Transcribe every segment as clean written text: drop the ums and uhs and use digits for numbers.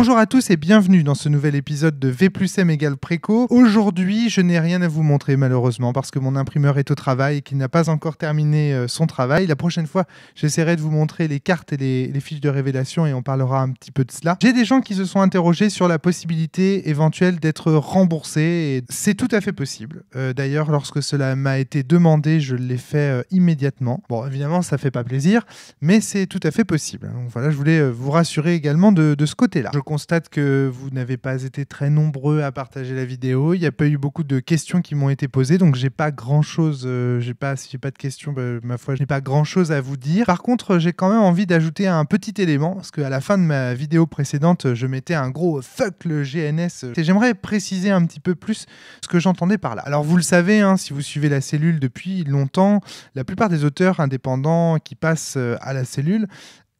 Bonjour à tous et bienvenue dans ce nouvel épisode de V plus M égale Préco. Aujourd'hui, je n'ai rien à vous montrer malheureusement parce que mon imprimeur est au travail et qu'il n'a pas encore terminé son travail. La prochaine fois, j'essaierai de vous montrer les cartes et les fiches de révélation et on parlera un petit peu de cela. J'ai des gens qui se sont interrogés sur la possibilité éventuelle d'être remboursé et c'est tout à fait possible. D'ailleurs, lorsque cela m'a été demandé, je l'ai fait immédiatement. Bon, évidemment, ça fait pas plaisir, mais c'est tout à fait possible. Donc voilà, je voulais vous rassurer également de ce côté-là. Je constate que vous n'avez pas été très nombreux à partager la vidéo. Il n'y a pas eu beaucoup de questions qui m'ont été posées, donc j'ai pas grand-chose. Si j'ai pas de questions, ma foi, je n'ai pas grand-chose à vous dire. Par contre, j'ai quand même envie d'ajouter un petit élément, parce qu'à la fin de ma vidéo précédente, je mettais un gros fuck le GNS. Et j'aimerais préciser un petit peu plus ce que j'entendais par là. Alors vous le savez, hein, si vous suivez la cellule depuis longtemps, la plupart des auteurs indépendants qui passent à la cellule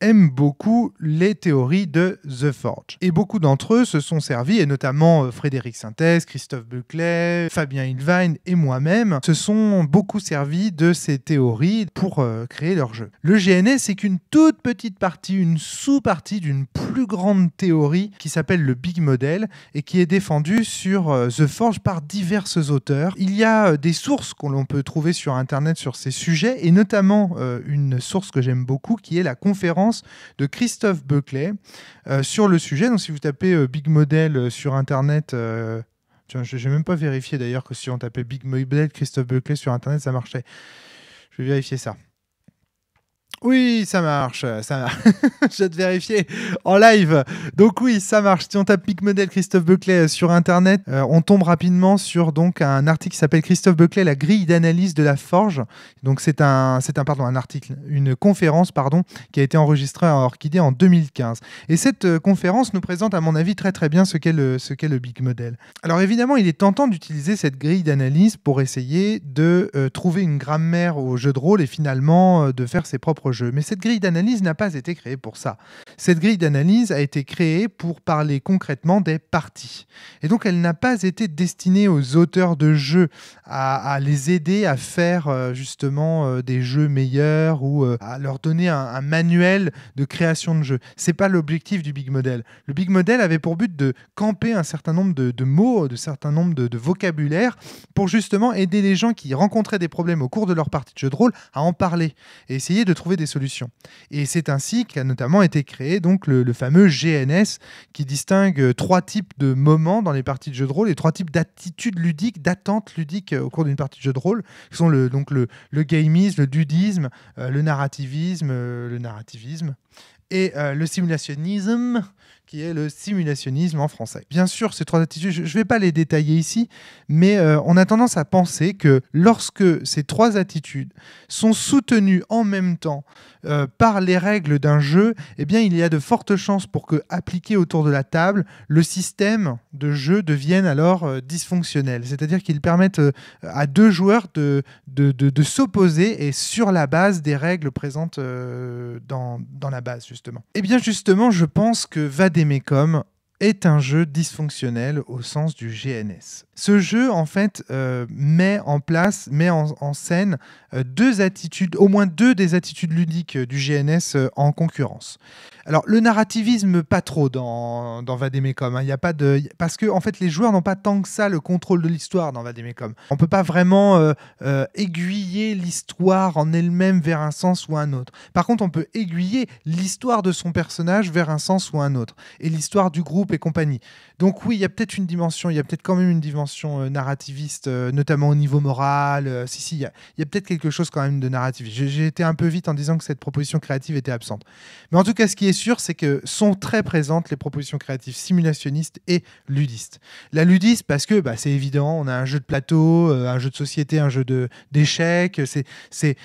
aiment beaucoup les théories de The Forge. Et beaucoup d'entre eux se sont servis, et notamment Frédéric Sintès, Christophe Buclet, Fabien Hilvain et moi-même, se sont beaucoup servis de ces théories pour créer leur jeu. Le GNS est qu'une toute petite partie, une sous-partie d'une plus grande théorie qui s'appelle le Big Model et qui est défendue sur The Forge par divers auteurs. Il y a des sources qu'on peut trouver sur Internet sur ces sujets, et notamment une source que j'aime beaucoup qui est la conférence de Christophe Buclet sur le sujet. Donc si vous tapez Big Model sur Internet, tiens, je n'ai même pas vérifié d'ailleurs que si on tapait Big Model Christophe Buclet sur Internet, ça marchait. Je vais vérifier ça. Oui, ça marche. Je vais te vérifier en live. Donc oui, ça marche. Si on tape Big Model Christophe Buclet sur Internet, on tombe rapidement sur donc un article qui s'appelle Christophe Buclet, la grille d'analyse de la forge. Donc c'est un article, une conférence qui a été enregistrée à Orchidée en 2015. Et cette conférence nous présente à mon avis très très bien ce qu'est le Big Model. Alors évidemment, il est tentant d'utiliser cette grille d'analyse pour essayer de trouver une grammaire au jeu de rôle et finalement de faire ses propres jeu. Mais cette grille d'analyse n'a pas été créée pour ça. Cette grille d'analyse a été créée pour parler concrètement des parties. Et donc, elle n'a pas été destinée aux auteurs de jeux à les aider à faire justement des jeux meilleurs ou à leur donner un manuel de création de jeux. C'est pas l'objectif du Big Model. Le Big Model avait pour but de camper un certain nombre de mots, de certain nombre de vocabulaire pour justement aider les gens qui rencontraient des problèmes au cours de leur partie de jeu de rôle à en parler et essayer de trouver des solutions. Et c'est ainsi qu'a notamment été créé donc le fameux GNS qui distingue 3 types de moments dans les parties de jeux de rôle et 3 types d'attitudes ludiques, d'attentes ludiques au cours d'une partie de jeu de rôle, qui sont le gameisme, le dudisme, le narrativisme et le simulationnisme, qui est le simulationnisme en français. Bien sûr, ces 3 attitudes, je ne vais pas les détailler ici, mais on a tendance à penser que lorsque ces 3 attitudes sont soutenues en même temps par les règles d'un jeu, eh bien, il y a de fortes chances pour que, appliqué autour de la table, le système de jeu devienne alors dysfonctionnel. C'est-à-dire qu'ils permettent à 2 joueurs de s'opposer et sur la base des règles présentes dans la base, justement. Eh bien, justement, je pense que Vademecum est un jeu dysfonctionnel au sens du GNS. Ce jeu, en fait, met en scène 2 attitudes, au moins 2 des attitudes ludiques du GNS en concurrence. Alors, le narrativisme, pas trop dans Vademecum. Hein. Y a pas parce que, en fait, les joueurs n'ont pas tant que ça le contrôle de l'histoire dans Vademecum. On ne peut pas vraiment aiguiller l'histoire en elle-même vers un sens ou un autre. Par contre, on peut aiguiller l'histoire de son personnage vers un sens ou un autre. Et l'histoire du groupe et compagnie. Donc oui, il y a peut-être quand même une dimension narrativiste, notamment au niveau moral. Il y a peut-être quelque chose quand même de narrativiste. J'ai été un peu vite en disant que cette proposition créative était absente. Mais en tout cas, ce qui est sûr, c'est que sont très présentes les propositions créatives simulationnistes et ludistes. La ludiste, parce que c'est évident, on a un jeu de plateau, un jeu de société, un jeu d'échecs. C'est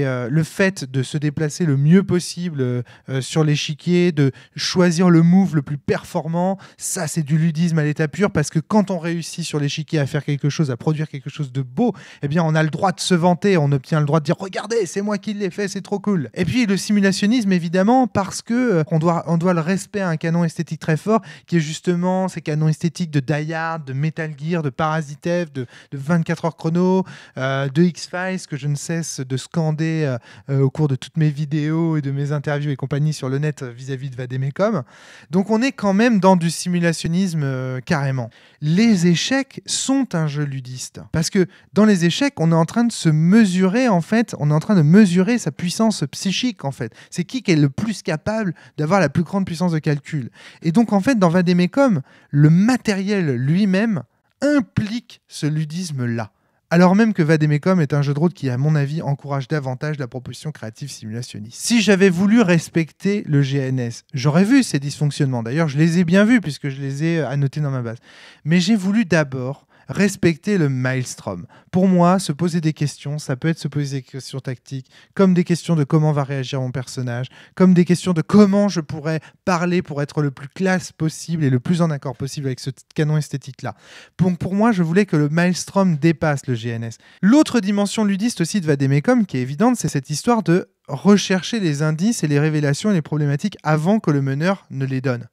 le fait de se déplacer le mieux possible sur l'échiquier, de choisir le move le plus performant. Ça, c'est du ludisme à l'état pur, parce que quand on réussit sur l'échiquier à faire quelque chose, à produire quelque chose de beau, eh bien, on a le droit de se vanter, on obtient le droit de dire « Regardez, c'est moi qui l'ai fait, c'est trop cool ». Et puis, le simulationnisme, évidemment, parce que on doit le respect à un canon esthétique très fort, qui est justement ces canons esthétiques de Die Hard, de Metal Gear, de Parasite, de 24 heures chrono, de X-Files, que je ne cesse de scander au cours de toutes mes vidéos et de mes interviews et compagnie sur le net vis-à-vis de Vademecum. Donc, on est quand même dans du simulationnisme carrément. Les échecs sont un jeu ludiste. Parce que dans les échecs, on est en train de se mesurer, en fait, on est en train de mesurer sa puissance psychique, en fait. C'est qui est le plus capable d'avoir la plus grande puissance de calcul. Et donc, en fait, dans Vademecum, le matériel lui-même implique ce ludisme-là. Alors même que Vademecum est un jeu de rôle qui, à mon avis, encourage davantage la proposition créative simulationniste. Si j'avais voulu respecter le GNS, j'aurais vu ces dysfonctionnements. D'ailleurs, je les ai bien vus puisque je les ai annotés dans ma base. Mais j'ai voulu d'abord respecter le maelstrom. Pour moi, se poser des questions, ça peut être se poser des questions tactiques, comme des questions de comment va réagir mon personnage, comme des questions de comment je pourrais parler pour être le plus classe possible et le plus en accord possible avec ce canon esthétique-là. Pour moi, je voulais que le maelstrom dépasse le GNS. L'autre dimension ludiste aussi de Vademecum, qui est évidente, c'est cette histoire de rechercher les indices et les révélations et les problématiques avant que le meneur ne les donne.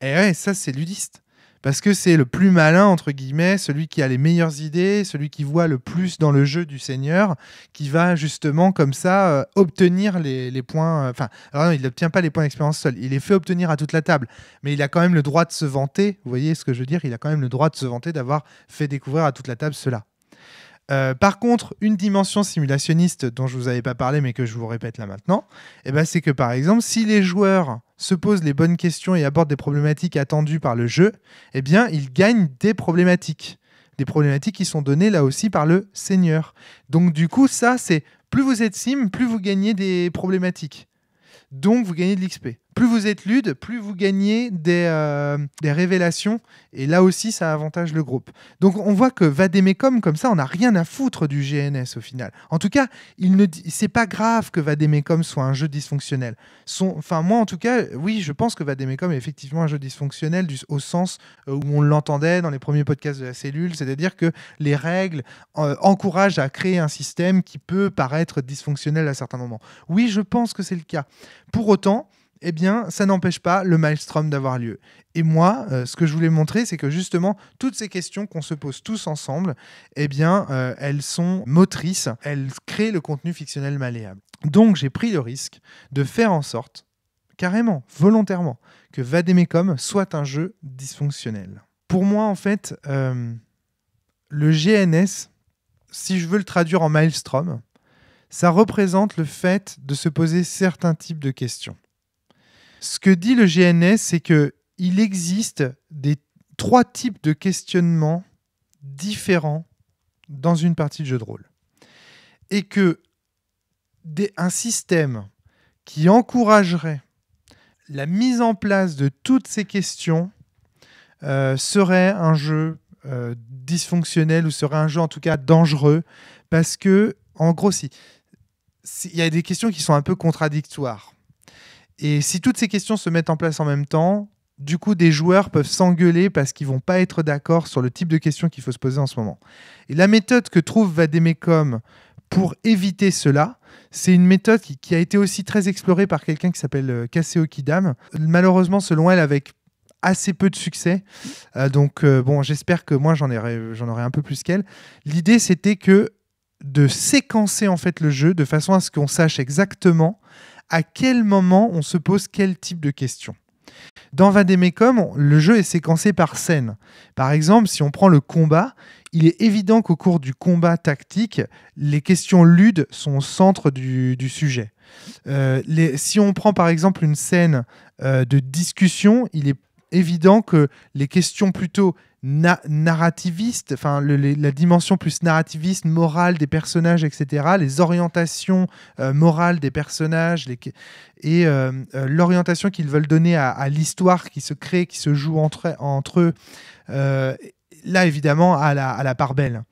Et ouais, ça, c'est ludiste. Parce que c'est le plus malin, entre guillemets, celui qui a les meilleures idées, celui qui voit le plus dans le jeu du Seigneur, qui va justement comme ça obtenir les points... alors non, il n'obtient pas les points d'expérience seul, il les fait obtenir à toute la table. Mais il a quand même le droit de se vanter, vous voyez ce que je veux dire, il a quand même le droit de se vanter d'avoir fait découvrir à toute la table cela. Par contre, une dimension simulationniste dont je ne vous avais pas parlé mais que je vous répète là maintenant, c'est que par exemple, si les joueurs se posent les bonnes questions et abordent des problématiques attendues par le jeu, ils gagnent des problématiques. Des problématiques qui sont données là aussi par le Seigneur. Donc du coup, ça, c'est plus vous êtes sim, plus vous gagnez des problématiques. Donc vous gagnez de l'XP. Plus vous êtes lude, plus vous gagnez des révélations. Et là aussi, ça avantage le groupe. Donc on voit que Vademecum, comme ça, on n'a rien à foutre du GNS au final. En tout cas, c'est pas grave que Vademecum soit un jeu dysfonctionnel. Moi, en tout cas, oui, je pense que Vademecum est effectivement un jeu dysfonctionnel au sens où on l'entendait dans les premiers podcasts de la cellule. C'est-à-dire que les règles encouragent à créer un système qui peut paraître dysfonctionnel à certains moments. Oui, je pense que c'est le cas. Pour autant, ça n'empêche pas le maelstrom d'avoir lieu. Et moi, ce que je voulais montrer, c'est que justement, toutes ces questions qu'on se pose tous ensemble, elles sont motrices, elles créent le contenu fictionnel malléable. Donc, j'ai pris le risque de faire en sorte, carrément, volontairement, que Vademecum soit un jeu dysfonctionnel. Pour moi, en fait, le GNS, si je veux le traduire en maelstrom, ça représente le fait de se poser certains types de questions. Ce que dit le GNS, c'est qu'il existe 3 types de questionnements différents dans une partie de jeu de rôle. Et que un système qui encouragerait la mise en place de toutes ces questions serait un jeu dysfonctionnel ou serait un jeu en tout cas dangereux parce que, en gros, il y a des questions qui sont un peu contradictoires. Et si toutes ces questions se mettent en place en même temps, du coup, des joueurs peuvent s'engueuler parce qu'ils ne vont pas être d'accord sur le type de questions qu'il faut se poser en ce moment. Et la méthode que trouve Vademecum pour éviter cela, c'est une méthode qui a été aussi très explorée par quelqu'un qui s'appelle Kaseo Kidam. Malheureusement, selon elle, avec assez peu de succès. J'espère que moi, j'en aurai un peu plus qu'elle. L'idée, c'était de séquencer en fait le jeu de façon à ce qu'on sache exactement à quel moment on se pose quel type de questions. Dans Vademecum, le jeu est séquencé par scène. Par exemple, si on prend le combat, il est évident qu'au cours du combat tactique, les questions ludes sont au centre du sujet. Si on prend par exemple une scène de discussion, il est évident que les questions plutôt narrativiste, la dimension plus narrativiste, morale des personnages, etc., les orientations morales des personnages et l'orientation qu'ils veulent donner à l'histoire qui se crée, qui se joue entre eux, là évidemment à la part belle.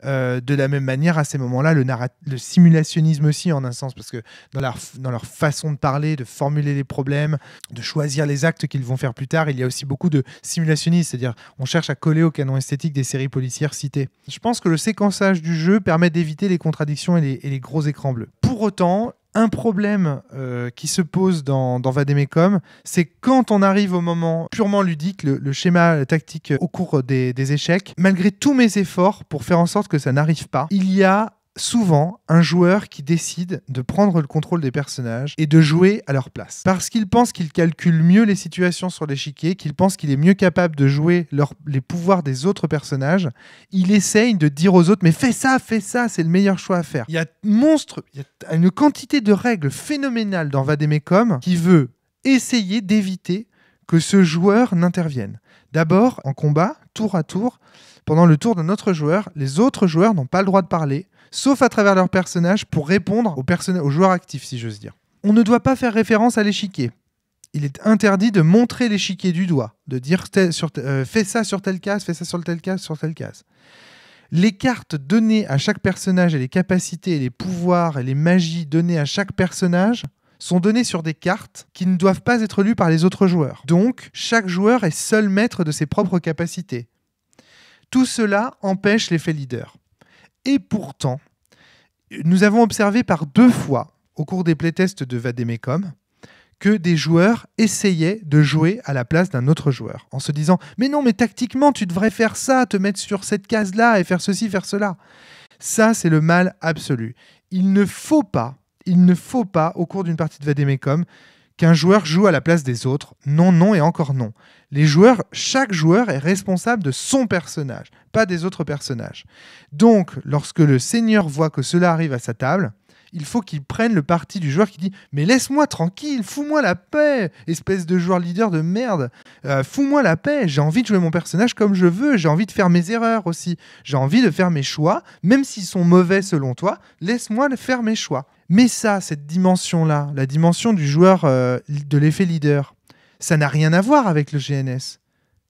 De la même manière, à ces moments-là, le simulationnisme aussi, en un sens, parce que dans leur façon de parler, de formuler les problèmes, de choisir les actes qu'ils vont faire plus tard, il y a aussi beaucoup de simulationnisme, c'est-à-dire on cherche à coller au canon esthétique des séries policières citées. Je pense que le séquençage du jeu permet d'éviter les contradictions et les gros écrans bleus. Pour autant, un problème qui se pose dans Vademecum, c'est quand on arrive au moment purement ludique, le schéma tactique au cours des échecs, malgré tous mes efforts pour faire en sorte que ça n'arrive pas, il y a souvent un joueur qui décide de prendre le contrôle des personnages et de jouer à leur place. Parce qu'il pense qu'il calcule mieux les situations sur l'échiquier, qu'il pense qu'il est mieux capable de jouer les pouvoirs des autres personnages, il essaye de dire aux autres « mais fais ça, c'est le meilleur choix à faire ». Il y a une quantité de règles phénoménales dans Vademecum qui veut essayer d'éviter que ce joueur n'intervienne. D'abord, en combat, tour à tour, pendant le tour d'un autre joueur, les autres joueurs n'ont pas le droit de parler, sauf à travers leur personnage pour répondre aux joueurs actifs, si j'ose dire. On ne doit pas faire référence à l'échiquier. Il est interdit de montrer l'échiquier du doigt, de dire fais ça sur telle case, fais ça sur telle case, sur telle case. Les cartes données à chaque personnage et les capacités, et les pouvoirs et les magies données à chaque personnage sont données sur des cartes qui ne doivent pas être lues par les autres joueurs. Donc, chaque joueur est seul maître de ses propres capacités. Tout cela empêche l'effet leader. Et pourtant, nous avons observé par 2 fois, au cours des playtests de Vademecum, que des joueurs essayaient de jouer à la place d'un autre joueur, en se disant « mais non, mais tactiquement, tu devrais faire ça, te mettre sur cette case-là et faire ceci, faire cela ». Ça, c'est le mal absolu. Il ne faut pas, au cours d'une partie de Vademecum, qu'un joueur joue à la place des autres. Non, non et encore non. Chaque joueur est responsable de son personnage, pas des autres personnages. Donc, lorsque le seigneur voit que cela arrive à sa table, il faut qu'il prenne le parti du joueur qui dit « mais laisse-moi tranquille, fous-moi la paix, espèce de joueur leader de merde, fous-moi la paix, j'ai envie de jouer mon personnage comme je veux, j'ai envie de faire mes erreurs aussi, j'ai envie de faire mes choix, même s'ils sont mauvais selon toi, laisse-moi faire mes choix ». Mais ça, cette dimension-là, la dimension du joueur de l'effet leader, ça n'a rien à voir avec le GNS.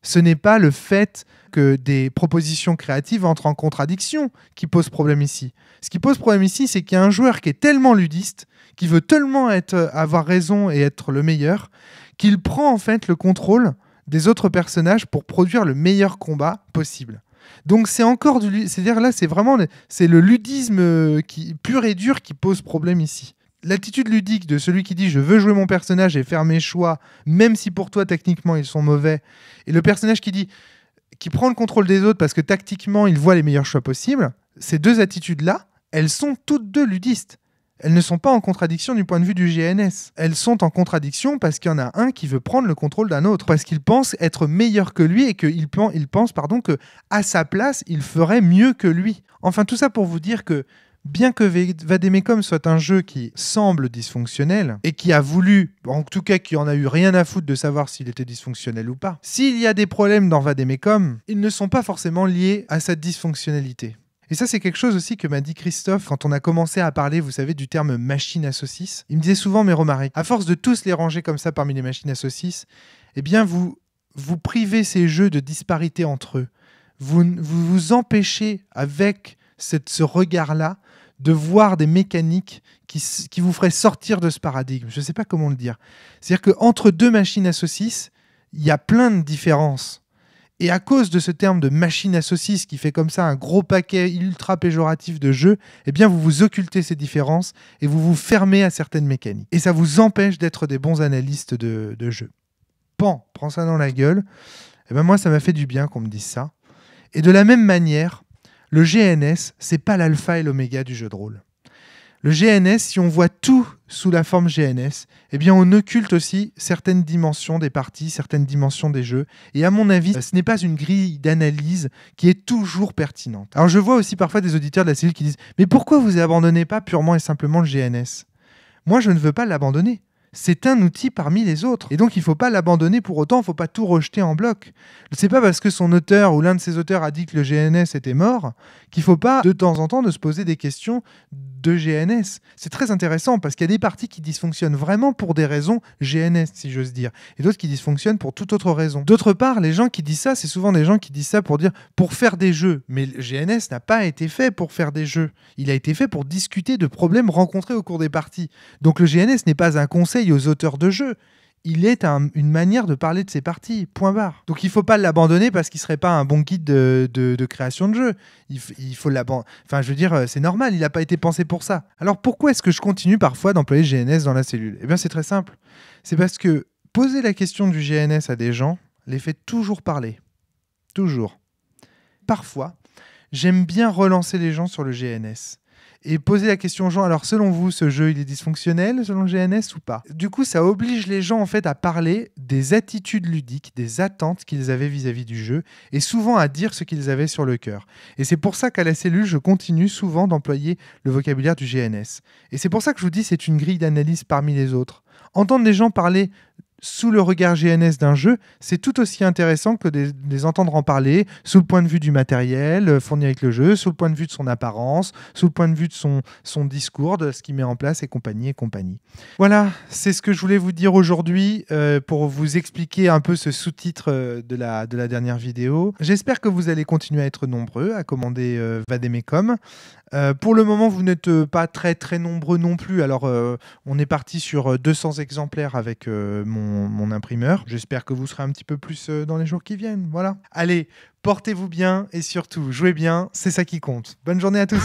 Ce n'est pas le fait que des propositions créatives entrent en contradiction qui pose problème ici. Ce qui pose problème ici, c'est qu'il y a un joueur qui est tellement ludiste, qui veut tellement avoir raison et être le meilleur, qu'il prend en fait le contrôle des autres personnages pour produire le meilleur combat possible. Donc c'est encore c'est-à-dire là, c'est le ludisme pur et dur qui pose problème ici. L'attitude ludique de celui qui dit « je veux jouer mon personnage et faire mes choix, même si pour toi, techniquement, ils sont mauvais », et le personnage qui prend le contrôle des autres parce que tactiquement, il voit les meilleurs choix possibles, ces 2 attitudes-là, elles sont toutes 2 ludistes. Elles ne sont pas en contradiction du point de vue du GNS. Elles sont en contradiction parce qu'il y en a un qui veut prendre le contrôle d'un autre, parce qu'il pense être meilleur que lui et qu'il pense qu'à sa place, il ferait mieux que lui. Enfin, tout ça pour vous dire que bien que Vademecum soit un jeu qui semble dysfonctionnel et qui a voulu, en tout cas qui en a eu rien à foutre de savoir s'il était dysfonctionnel ou pas, s'il y a des problèmes dans Vademecum, ils ne sont pas forcément liés à sa dysfonctionnalité. Et ça, c'est quelque chose aussi que m'a dit Christophe quand on a commencé à parler, vous savez, du terme machine à saucisses. Il me disait souvent, mais Romaric, à force de tous les ranger comme ça parmi les machines à saucisses, eh bien, vous privez ces jeux de disparité entre eux. Vous vous empêchez, avec ce regard-là, de voir des mécaniques qui vous feraient sortir de ce paradigme. Je ne sais pas comment le dire. C'est-à-dire qu'entre 2 machines à saucisses, il y a plein de différences. Et à cause de ce terme de machine à saucisses qui fait comme ça un gros paquet ultra péjoratif de jeux, eh bien vous vous occultez ces différences et vous vous fermez à certaines mécaniques. Et ça vous empêche d'être des bons analystes de jeux. Prends ça dans la gueule. Eh ben moi, ça m'a fait du bien qu'on me dise ça. Et de la même manière, le GNS, c'est pas l'alpha et l'oméga du jeu de rôle. Le GNS, si on voit tout sous la forme GNS, eh bien on occulte aussi certaines dimensions des parties, certaines dimensions des jeux. Et à mon avis, ce n'est pas une grille d'analyse qui est toujours pertinente. Alors je vois aussi parfois des auditeurs de la cellule qui disent « Mais pourquoi vous abandonnez pas purement et simplement le GNS ?» Moi, je ne veux pas l'abandonner. C'est un outil parmi les autres. Et donc, il ne faut pas l'abandonner pour autant, il ne faut pas tout rejeter en bloc. C'est pas parce que son auteur ou l'un de ses auteurs a dit que le GNS était mort qu'il ne faut pas, de temps en temps, de se poser des questions de GNS. C'est très intéressant parce qu'il y a des parties qui dysfonctionnent vraiment pour des raisons GNS, si j'ose dire, et d'autres qui dysfonctionnent pour toute autre raison. D'autre part, les gens qui disent ça, c'est souvent des gens qui disent ça pour faire des jeux. Mais le GNS n'a pas été fait pour faire des jeux. Il a été fait pour discuter de problèmes rencontrés au cours des parties. Donc le GNS n'est pas un conseil aux auteurs de jeux. Il est une manière de parler de ses parties, point barre. Donc il ne faut pas l'abandonner parce qu'il ne serait pas un bon guide de création de jeu. Il faut l'abandonner. Enfin, je veux dire, c'est normal, il n'a pas été pensé pour ça. Alors pourquoi est-ce que je continue parfois d'employer le GNS dans la cellule ? Eh bien, c'est très simple. C'est parce que poser la question du GNS à des gens les fait toujours parler. Toujours. Parfois, j'aime bien relancer les gens sur le GNS. et poser la question aux gens, alors selon vous, ce jeu, il est dysfonctionnel selon le GNS ou pas? Du coup, ça oblige les gens en fait à parler des attitudes ludiques, des attentes qu'ils avaient vis-à-vis du jeu, et souvent à dire ce qu'ils avaient sur le cœur. Et c'est pour ça qu'à la cellule, je continue souvent d'employer le vocabulaire du GNS. Et c'est pour ça que je vous dis, c'est une grille d'analyse parmi les autres. Entendre les gens parler sous le regard GNS d'un jeu, c'est tout aussi intéressant que de les entendre en parler sous le point de vue du matériel fourni avec le jeu, sous le point de vue de son apparence, sous le point de vue de son discours, de ce qu'il met en place et compagnie et compagnie. Voilà, c'est ce que je voulais vous dire aujourd'hui pour vous expliquer un peu ce sous-titre de la dernière vidéo. J'espère que vous allez continuer à être nombreux à commander Vademecum. Pour le moment, vous n'êtes pas très très nombreux non plus. Alors, on est parti sur 200 exemplaires avec mon imprimeur. J'espère que vous serez un petit peu plus dans les jours qui viennent. Voilà. Allez, portez-vous bien et surtout, jouez bien, c'est ça qui compte. Bonne journée à tous.